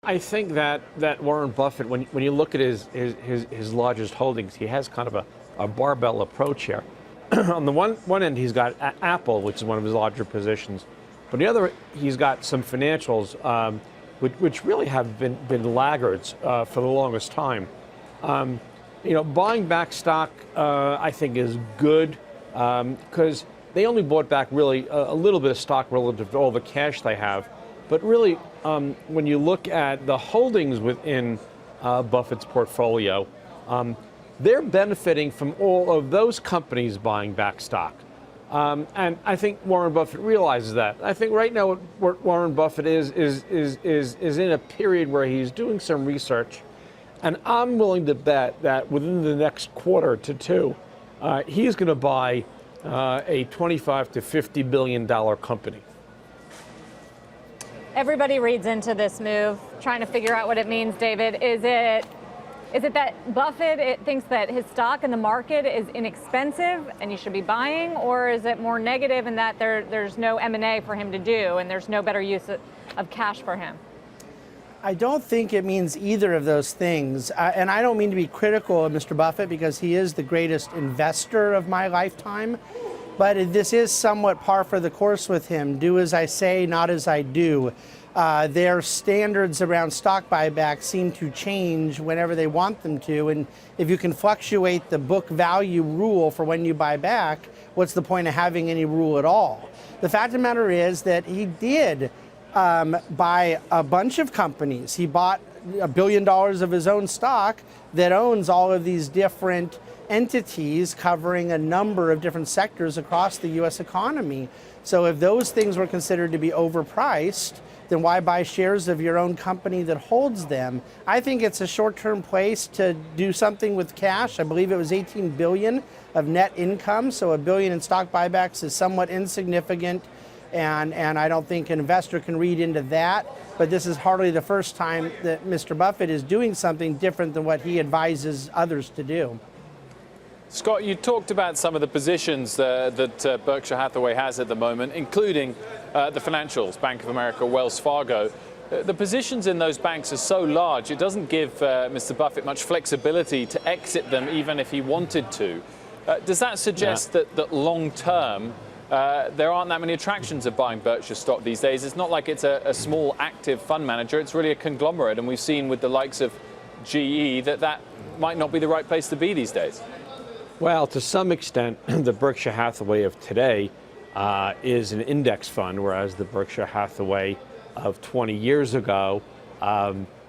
I think that Warren Buffett, when you look at his largest holdings, he has kind of a barbell approach here. On the one end, he's got Apple, which is one of his larger positions. But on the other, he's got some financials, which really have been laggards for the longest time. Buying back stock, I think, is good because they only bought back really a little bit of stock relative to all the cash they have. But really, when you look at the holdings within Buffett's portfolio, they're benefiting from all of those companies buying back stock. And I think Warren Buffett realizes that. I think right now what Warren Buffett is in a period where he's doing some research. And I'm willing to bet that within the next quarter to two, he's going to buy a $25 to $50 billion company. Everybody reads into this move, trying to figure out what it means, David. Is it that Buffett thinks that his stock in the market is inexpensive and you should be buying, or is it more negative in that there's no M&A for him to do and there's no better use of cash for him? I don't think it means either of those things. And I don't mean to be critical of Mr. Buffett because he is the greatest investor of my lifetime. But this is somewhat par for the course with him. Do as I say, not as I do. Their standards around stock buyback seem to change whenever they want them to. And if you can fluctuate the book value rule for when you buy back, what's the point of having any rule at all? The fact of the matter is that he did buy a bunch of companies. He bought $1 billion of his own stock that owns all of these different entities covering a number of different sectors across the U.S. economy. So if those things were considered to be overpriced, then why buy shares of your own company that holds them? I think it's a short-term place to do something with cash. I believe it was $18 billion of net income, so $1 billion in stock buybacks is somewhat insignificant, and I don't think an investor can read into that. But this is hardly the first time that Mr. Buffett is doing something different than what he advises others to do. Scott, you talked about some of the positions that Berkshire Hathaway has at the moment, including the financials, Bank of America, Wells Fargo. The positions in those banks are so large, it doesn't give Mr. Buffett much flexibility to exit them even if he wanted to. Does that suggest that long term, there aren't that many attractions of buying Berkshire stock these days? It's not like it's a small active fund manager, it's really a conglomerate. And we've seen with the likes of GE that might not be the right place to be these days. Well, to some extent, the Berkshire Hathaway of today is an index fund, whereas the Berkshire Hathaway of 20 years ago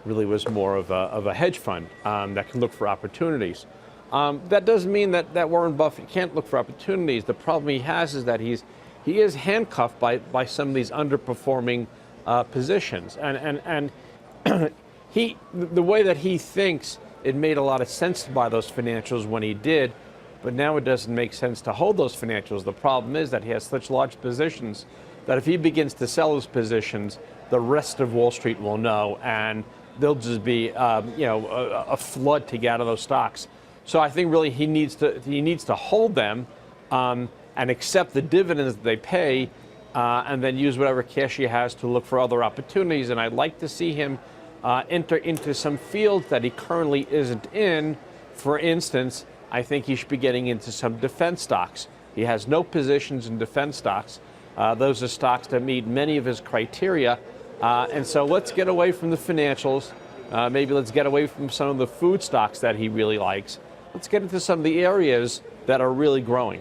really was more of a hedge fund that can look for opportunities. That doesn't mean that Warren Buffett can't look for opportunities. The problem he has is that he is handcuffed by some of these underperforming positions, and the way that he thinks, it made a lot of sense to buy those financials when he did. But now it doesn't make sense to hold those financials. The problem is that he has such large positions that if he begins to sell those positions, the rest of Wall Street will know, and there'll just be a flood to get out of those stocks. So I think really he needs to hold them and accept the dividends that they pay, and then use whatever cash he has to look for other opportunities. And I'd like to see him enter into some fields that he currently isn't in. For instance, I think he should be getting into some defense stocks. He has no positions in defense stocks. Those are stocks that meet many of his criteria. And so let's get away from the financials. Maybe let's get away from some of the food stocks that he really likes. Let's get into some of the areas that are really growing.